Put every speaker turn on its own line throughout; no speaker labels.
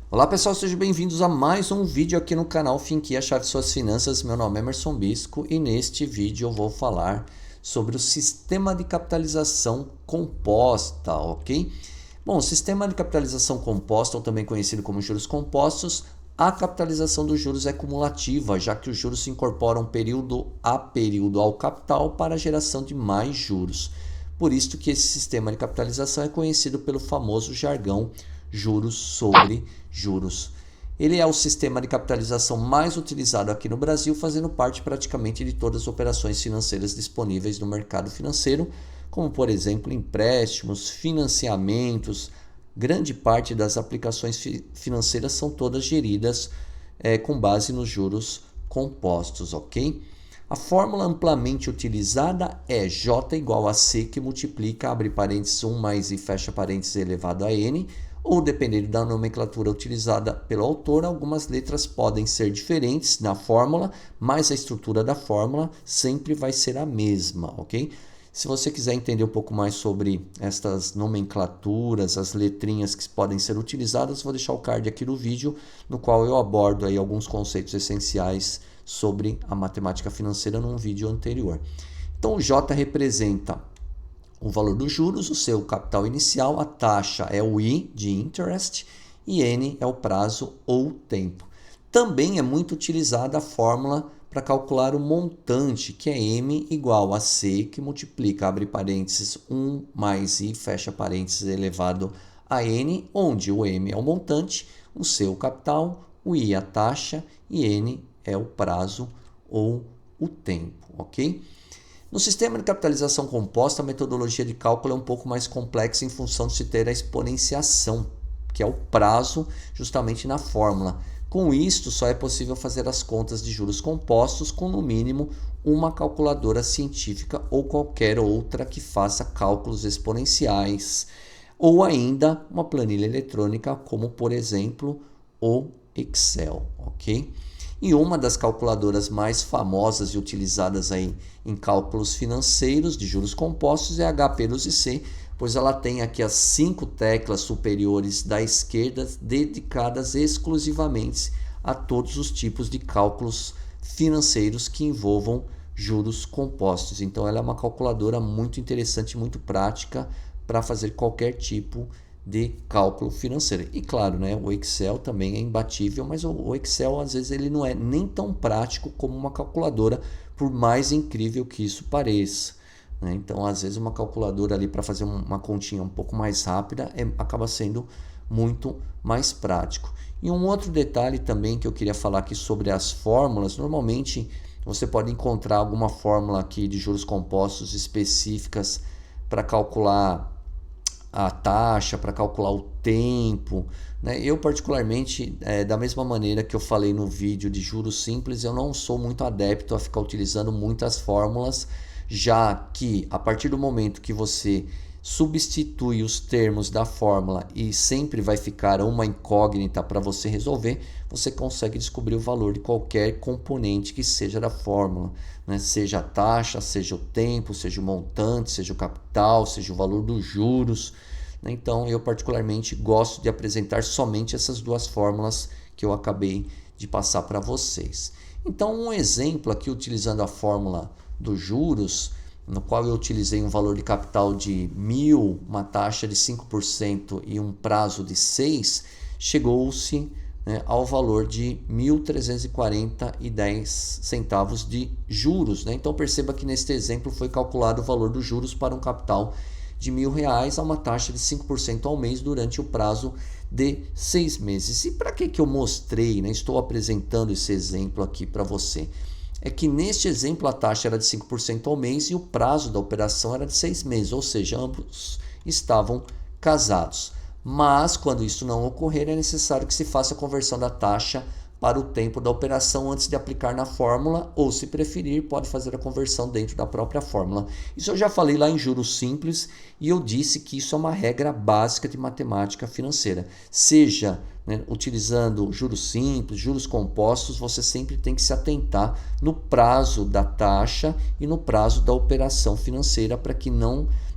Olá pessoal, sejam bem-vindos a mais um vídeo aqui no canal Finquia Chave Suas Finanças. Meu nome é Emerson Bisco e neste vídeo eu vou falar sobre o sistema de capitalização composta, ok? Bom, o sistema de capitalização composta, ou também conhecido como juros compostos, a capitalização dos juros é cumulativa, já que os juros se incorporam período a período ao capital para a geração de mais juros. Por isso que esse sistema de capitalização é conhecido pelo famoso jargão juros sobre juros. Ele é o sistema de capitalização mais utilizado aqui no Brasil, fazendo parte praticamente de todas as operações financeiras disponíveis no mercado financeiro, como por exemplo empréstimos, financiamentos. Grande parte das aplicações financeiras são todas geridas com base nos juros compostos, ok? A fórmula amplamente utilizada é J igual a C, que multiplica, abre parênteses 1 mais I, fecha parênteses elevado a N, ou dependendo da nomenclatura utilizada pelo autor, algumas letras podem ser diferentes na fórmula, mas a estrutura da fórmula sempre vai ser a mesma, ok? Se você quiser entender um pouco mais sobre estas nomenclaturas, as letrinhas que podem ser utilizadas, vou deixar o card aqui do vídeo, no qual eu abordo aí alguns conceitos essenciais sobre a matemática financeira num vídeo anterior. Então, o J representa o valor dos juros, o seu capital inicial, a taxa é o I de interest e N é o prazo ou tempo. Também é muito utilizada a fórmula para calcular o montante, que é M igual a C, que multiplica, abre parênteses, 1 mais I, fecha parênteses, elevado a N, onde o M é o montante, o seu capital, o I a taxa e N é o prazo ou o tempo, ok? No sistema de capitalização composta, a metodologia de cálculo é um pouco mais complexa em função de se ter a exponenciação, que é o prazo justamente na fórmula. Com isto, só é possível fazer as contas de juros compostos com, no mínimo, uma calculadora científica ou qualquer outra que faça cálculos exponenciais, ou ainda uma planilha eletrônica, como, por exemplo, o Excel, ok? E uma das calculadoras mais famosas e utilizadas aí em cálculos financeiros de juros compostos é a HP12C, pois ela tem aqui as 5 teclas superiores da esquerda dedicadas exclusivamente a todos os tipos de cálculos financeiros que envolvam juros compostos. Então ela é uma calculadora muito interessante, muito prática para fazer qualquer tipo de cálculo financeiro. E claro, né, o Excel também é imbatível, mas o Excel às vezes ele não é nem tão prático como uma calculadora, por mais incrível que isso pareça, né? Então, às vezes uma calculadora ali para fazer uma continha um pouco mais rápida acaba sendo muito mais prático. E um outro detalhe também que eu queria falar aqui sobre as fórmulas, normalmente você pode encontrar alguma fórmula aqui de juros compostos específicas para calcular a taxa, para calcular o tempo, né? Eu particularmente, da mesma maneira que eu falei no vídeo de juros simples, eu não sou muito adepto a ficar utilizando muitas fórmulas, já que a partir do momento que você substitui os termos da fórmula e sempre vai ficar uma incógnita para você resolver, você consegue descobrir o valor de qualquer componente que seja da fórmula, né? Seja a taxa, seja o tempo, seja o montante, seja o capital, seja o valor dos juros. Então, eu particularmente gosto de apresentar somente essas duas fórmulas que eu acabei de passar para vocês. Então, um exemplo aqui utilizando a fórmula dos juros, no qual eu utilizei um valor de capital de 1.000, uma taxa de 5% e um prazo de 6, chegou-se, né, ao valor de R$ 1.340,10 de juros, né? Então perceba que neste exemplo foi calculado o valor dos juros para um capital de R$ 1.000 a uma taxa de 5% ao mês durante o prazo de 6 meses. E para que eu mostrei, né, estou apresentando esse exemplo aqui para você? É que neste exemplo a taxa era de 5% ao mês e o prazo da operação era de 6 meses, ou seja, ambos estavam casados. Mas quando isso não ocorrer, é necessário que se faça a conversão da taxa para o tempo da operação antes de aplicar na fórmula, ou se preferir, pode fazer a conversão dentro da própria fórmula. Isso eu já falei lá em juros simples e eu disse que isso é uma regra básica de matemática financeira. Seja, né, utilizando juros simples, juros compostos, você sempre tem que se atentar no prazo da taxa e no prazo da operação financeira para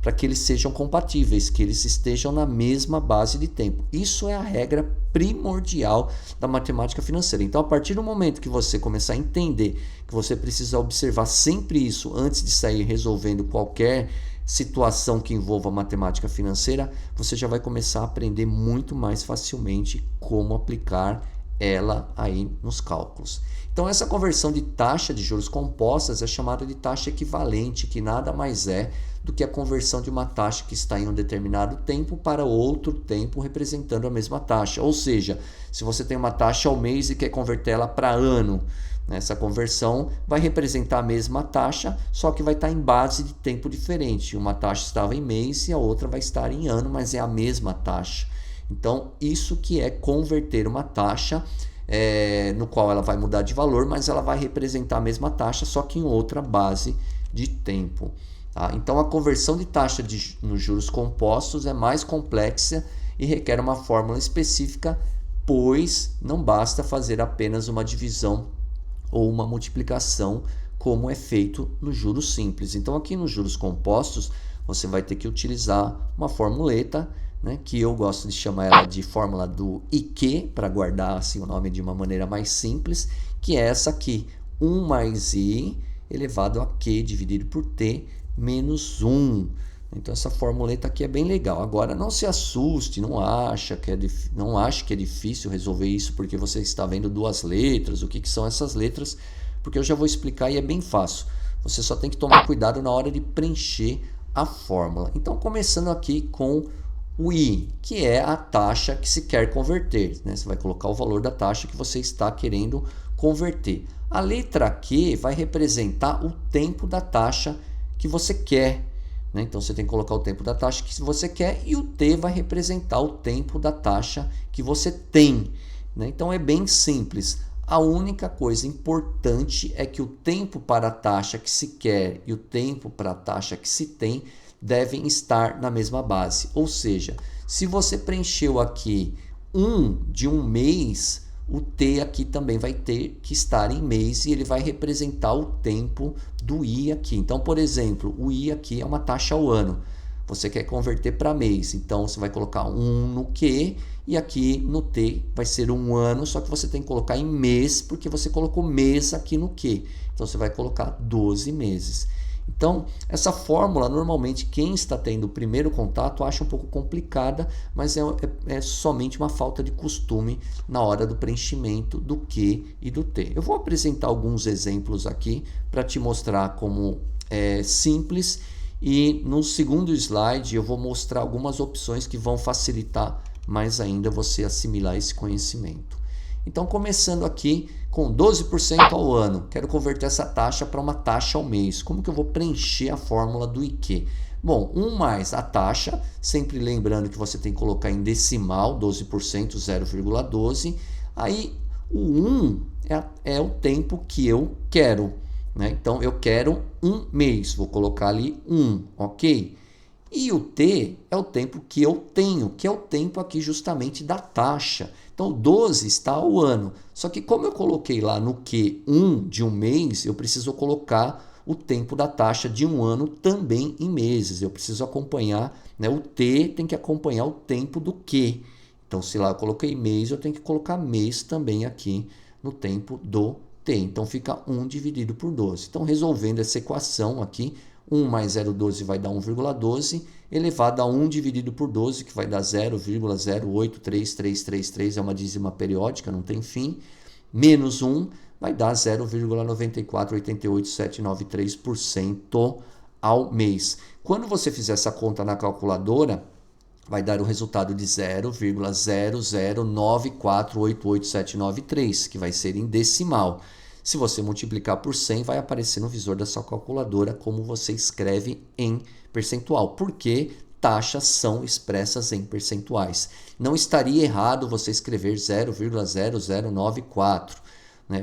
para que eles sejam compatíveis, que eles estejam na mesma base de tempo. Isso é a regra primordial da matemática financeira. Então, a partir do momento que você começar a entender que você precisa observar sempre isso antes de sair resolvendo qualquer situação que envolva matemática financeira, você já vai começar a aprender muito mais facilmente como aplicar ela aí nos cálculos. Então, essa conversão de taxa de juros compostas é chamada de taxa equivalente, que nada mais é do que a conversão de uma taxa que está em um determinado tempo para outro tempo representando a mesma taxa. Ou seja, se você tem uma taxa ao mês e quer converter ela para ano, essa conversão vai representar a mesma taxa, só que vai estar em base de tempo diferente. Uma taxa estava em mês e a outra vai estar em ano, mas é a mesma taxa. Então, isso que é converter uma taxa, no qual ela vai mudar de valor, mas ela vai representar a mesma taxa, só que em outra base de tempo. Tá? Então, a conversão de taxa nos juros compostos é mais complexa e requer uma fórmula específica, pois não basta fazer apenas uma divisão ou uma multiplicação, como é feito nos juros simples. Então, aqui nos juros compostos, você vai ter que utilizar uma formuleta, que eu gosto de chamar ela de fórmula do IQ, para guardar assim, o nome de uma maneira mais simples, que é essa aqui, 1 mais I elevado a Q dividido por T menos 1. Então, essa formuleta aqui é bem legal. Agora, não se assuste, não ache que é difícil resolver isso porque você está vendo duas letras. O que são essas letras? Porque eu já vou explicar e é bem fácil. Você só tem que tomar cuidado na hora de preencher a fórmula. Então, começando aqui com o I, que é a taxa que se quer converter. Você vai colocar o valor da taxa que você está querendo converter. A letra Q vai representar o tempo da taxa que você quer. Então, você tem que colocar o tempo da taxa que você quer e o T vai representar o tempo da taxa que você tem. Então, é bem simples. A única coisa importante é que o tempo para a taxa que se quer e o tempo para a taxa que se tem devem estar na mesma base. Ou seja, se você preencheu aqui de um mês, o T aqui também vai ter que estar em mês e ele vai representar o tempo do I aqui. Então, por exemplo, o I aqui é uma taxa ao ano. Você quer converter para mês, então você vai colocar 1 no Q e aqui no T vai ser um ano, só que você tem que colocar em mês porque você colocou mês aqui no Q. Então, você vai colocar 12 meses. Então, essa fórmula, normalmente, quem está tendo o primeiro contato acha um pouco complicada, mas é somente uma falta de costume na hora do preenchimento do Q e do T. Eu vou apresentar alguns exemplos aqui para te mostrar como é simples e no segundo slide eu vou mostrar algumas opções que vão facilitar mais ainda você assimilar esse conhecimento. Então, começando aqui com 12% ao ano, quero converter essa taxa para uma taxa ao mês. Como que eu vou preencher a fórmula do IQ? Bom, 1 mais a taxa, sempre lembrando que você tem que colocar em decimal, 12%, 0,12. Aí, o 1 é o tempo que eu quero. Então, eu quero um mês, vou colocar ali 1, ok? E o T é o tempo que eu tenho, que é o tempo aqui justamente da taxa. Então, 12 está ao ano. Só que como eu coloquei lá no Q 1 de um mês, eu preciso colocar o tempo da taxa de um ano também em meses. Eu preciso acompanhar, o T tem que acompanhar o tempo do Q. Então, se lá eu coloquei mês, eu tenho que colocar mês também aqui no tempo do T. Então, fica 1 dividido por 12. Então, resolvendo essa equação aqui, 1 mais 0,12 vai dar 1,12, elevado a 1 dividido por 12, que vai dar 0,083333, é uma dízima periódica, não tem fim, menos 1 vai dar 0,9488793% ao mês. Quando você fizer essa conta na calculadora, vai dar o resultado de 0,009488793, que vai ser em decimal. Se você multiplicar por 100, vai aparecer no visor da sua calculadora como você escreve em percentual, porque taxas são expressas em percentuais. Não estaria errado você escrever 0,0094,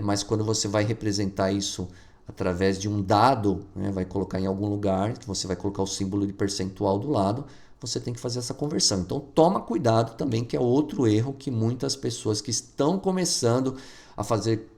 mas quando você vai representar isso através de um dado, vai colocar em algum lugar, você vai colocar o símbolo de percentual do lado, você tem que fazer essa conversão. Então, toma cuidado também, que é outro erro que muitas pessoas que estão começando a fazer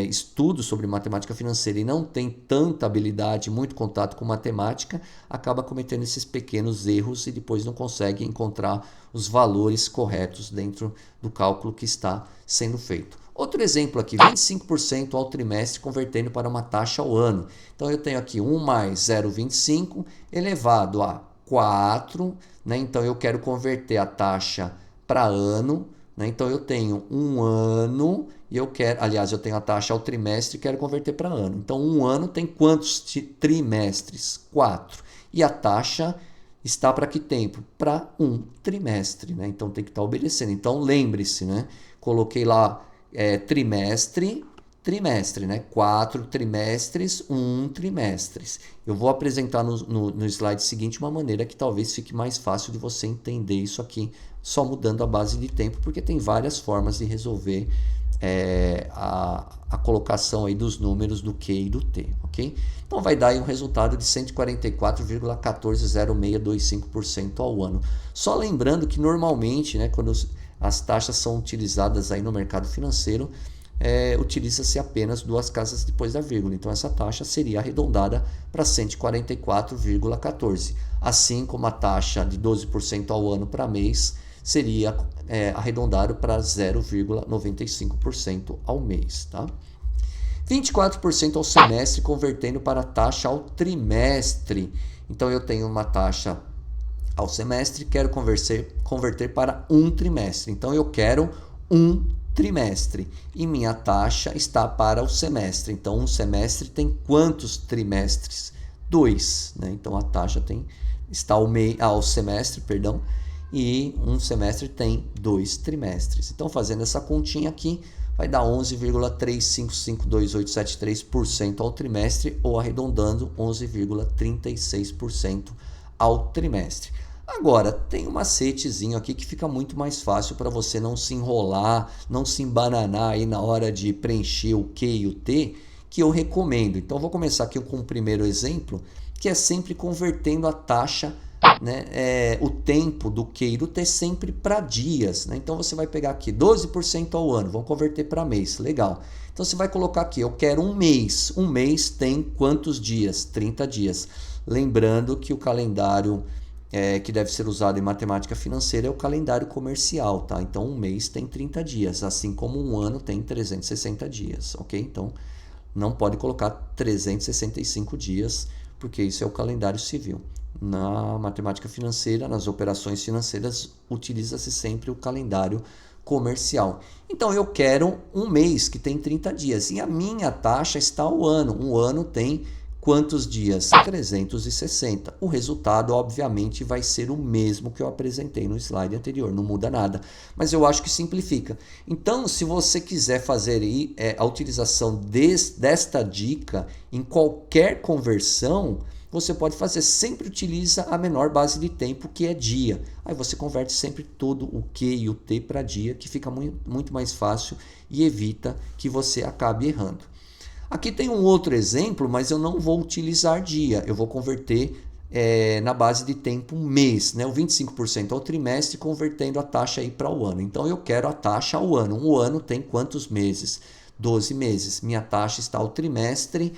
estudo sobre matemática financeira e não tem tanta habilidade, muito contato com matemática, acaba cometendo esses pequenos erros e depois não consegue encontrar os valores corretos dentro do cálculo que está sendo feito. Outro exemplo aqui, 25% ao trimestre convertendo para uma taxa ao ano. Então eu tenho aqui 1 mais 0,25 elevado a 4, né? Então eu quero converter a taxa para ano, né? Então eu tenho um ano e eu quero, aliás, eu tenho a taxa ao trimestre e quero converter para ano. Então um ano tem quantos trimestres? 4. E a taxa está para que tempo? Para um trimestre, né? Então tem que estar obedecendo. Então lembre-se, né? Coloquei lá trimestre, né? 4 trimestres, 1 trimestres. Eu vou apresentar no slide seguinte uma maneira que talvez fique mais fácil de você entender isso aqui, só mudando a base de tempo, porque tem várias formas de resolver a colocação aí dos números do Q e do T, ok? Então vai dar aí um resultado de 144,140625% ao ano. Só lembrando que normalmente, né, quando as taxas são utilizadas aí no mercado financeiro, utiliza-se apenas duas casas depois da vírgula. Então essa taxa seria arredondada para 144,14. Assim como a taxa de 12% ao ano para mês seria arredondado para 0,95% ao mês. Tá? 24% ao semestre, convertendo para a taxa ao trimestre. Então eu tenho uma taxa ao semestre, quero converter para um trimestre. Então eu quero um trimestre e minha taxa está para o semestre. Então um semestre tem quantos trimestres? 2, né? Então a taxa está ao semestre, perdão, e um semestre tem 2 trimestres. Então fazendo essa continha aqui, vai dar 11,3552,873% ao trimestre, ou arredondando 11,36% ao trimestre. Agora, tem um macetezinho aqui que fica muito mais fácil para você não se enrolar, não se embananar aí na hora de preencher o Q e o T, que eu recomendo. Então, vou começar aqui com o primeiro exemplo, que é sempre convertendo a taxa, né, o tempo do Q e do T sempre para dias. Né? Então, você vai pegar aqui 12% ao ano, vamos converter para mês, legal. Então, você vai colocar aqui, eu quero um mês. Um mês tem quantos dias? 30 dias. Lembrando que o calendário que deve ser usado em matemática financeira é o calendário comercial, tá? Então, um mês tem 30 dias, assim como um ano tem 360 dias, ok? Então, não pode colocar 365 dias, porque isso é o calendário civil. Na matemática financeira, nas operações financeiras, utiliza-se sempre o calendário comercial. Então, eu quero um mês que tem 30 dias e a minha taxa está ao ano. Um ano tem quantos dias? 360. O resultado, obviamente, vai ser o mesmo que eu apresentei no slide anterior, não muda nada. Mas eu acho que simplifica. Então, se você quiser fazer a utilização desta dica em qualquer conversão, você pode fazer, sempre utiliza a menor base de tempo, que é dia. Aí você converte sempre todo o Q e o T para dia, que fica muito mais fácil e evita que você acabe errando. Aqui tem um outro exemplo, mas eu não vou utilizar dia, eu vou converter na base de tempo mês, né? O 25% ao trimestre, convertendo a taxa aí para o ano. Então eu quero a taxa ao ano. Um ano tem quantos meses? 12 meses. Minha taxa está ao trimestre.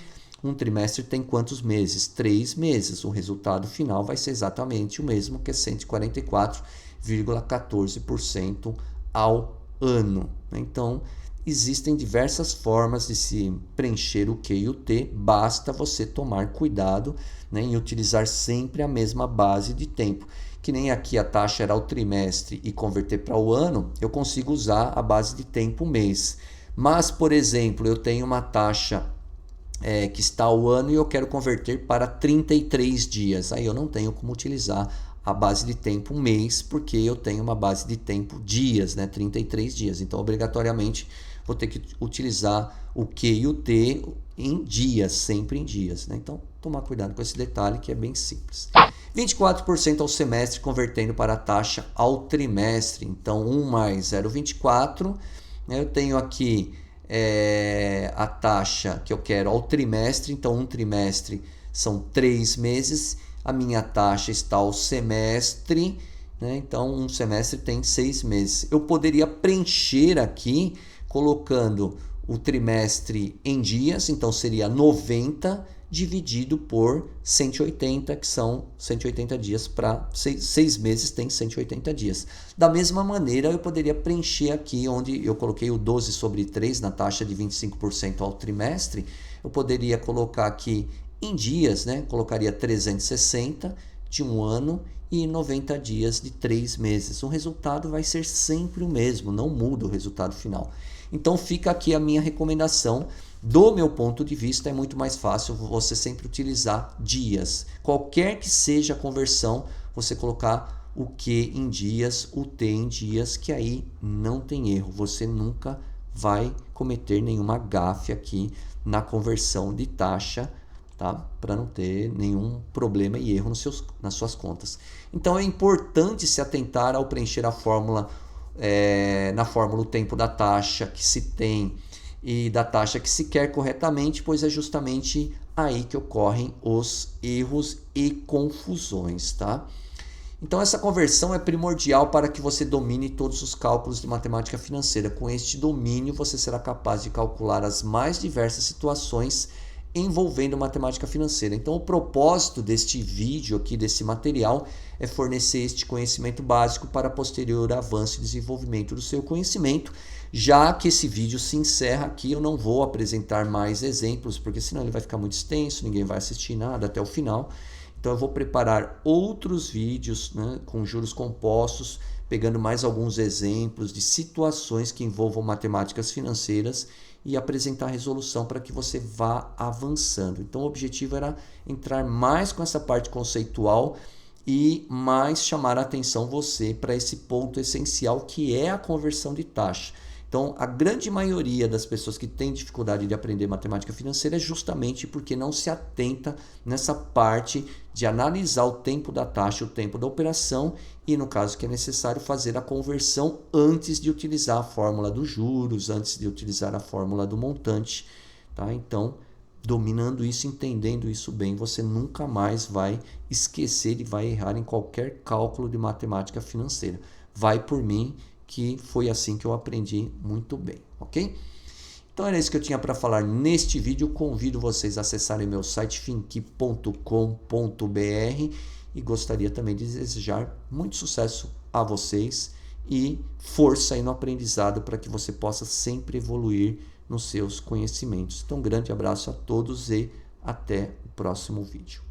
Um trimestre tem quantos meses? 3 meses. O resultado final vai ser exatamente o mesmo, que é 144,14% ao ano. Então, existem diversas formas de se preencher o Q e o T, basta você tomar cuidado, né, em utilizar sempre a mesma base de tempo. Que nem aqui a taxa era ao trimestre e converter para o ano, eu consigo usar a base de tempo mês. Mas, por exemplo, eu tenho uma taxa que está ao ano e eu quero converter para 33 dias. Aí eu não tenho como utilizar a base de tempo mês, porque eu tenho uma base de tempo dias, né? 33 dias. Então, obrigatoriamente, vou ter que utilizar o Q e o T em dias, sempre em dias. Né? Então, tomar cuidado com esse detalhe, que é bem simples. 24% ao semestre, convertendo para a taxa ao trimestre. Então, 1 mais 0,24. Né? Eu tenho aqui a taxa que eu quero ao trimestre. Então, um trimestre são 3 meses. A minha taxa está ao semestre. Né? Então, um semestre tem 6 meses. Eu poderia preencher aqui colocando o trimestre em dias, então seria 90 dividido por 180, que são 180 dias para 6 meses, tem 180 dias. Da mesma maneira, eu poderia preencher aqui onde eu coloquei o 12 sobre 3 na taxa de 25% ao trimestre, eu poderia colocar aqui em dias, né? Colocaria 360 de um ano e 90 dias de 3 meses. O resultado vai ser sempre o mesmo, não muda o resultado final. Então fica aqui a minha recomendação. Do meu ponto de vista, é muito mais fácil você sempre utilizar dias. Qualquer que seja a conversão, você colocar o Q em dias, o T em dias, que aí não tem erro. Você nunca vai cometer nenhuma gafe aqui na conversão de taxa, tá? Para não ter nenhum problema e erro nas suas contas. Então é importante se atentar ao preencher a fórmula, na fórmula o tempo da taxa que se tem e da taxa que se quer corretamente, pois é justamente aí que ocorrem os erros e confusões, tá? Então essa conversão é primordial para que você domine todos os cálculos de matemática financeira. Com este domínio, você será capaz de calcular as mais diversas situações envolvendo matemática financeira. Então o propósito deste vídeo aqui, desse material, é fornecer este conhecimento básico para posterior avanço e desenvolvimento do seu conhecimento. Já que esse vídeo se encerra aqui, eu não vou apresentar mais exemplos, porque senão ele vai ficar muito extenso, ninguém vai assistir nada até o final. Então eu vou preparar outros vídeos, né, com juros compostos, pegando mais alguns exemplos de situações que envolvam matemáticas financeiras e apresentar a resolução para que você vá avançando. Então o objetivo era entrar mais com essa parte conceitual e mais chamar a atenção você para esse ponto essencial que é a conversão de taxa. Então, a grande maioria das pessoas que tem dificuldade de aprender matemática financeira é justamente porque não se atenta nessa parte de analisar o tempo da taxa, o tempo da operação e, no caso que é necessário, fazer a conversão antes de utilizar a fórmula dos juros, antes de utilizar a fórmula do montante, tá? Então, dominando isso, entendendo isso bem, você nunca mais vai esquecer e vai errar em qualquer cálculo de matemática financeira. Vai por mim, que foi assim que eu aprendi muito bem, ok? Então era isso que eu tinha para falar neste vídeo. Convido vocês a acessarem meu site finq.com.br e gostaria também de desejar muito sucesso a vocês e força aí no aprendizado para que você possa sempre evoluir nos seus conhecimentos. Então, um grande abraço a todos e até o próximo vídeo.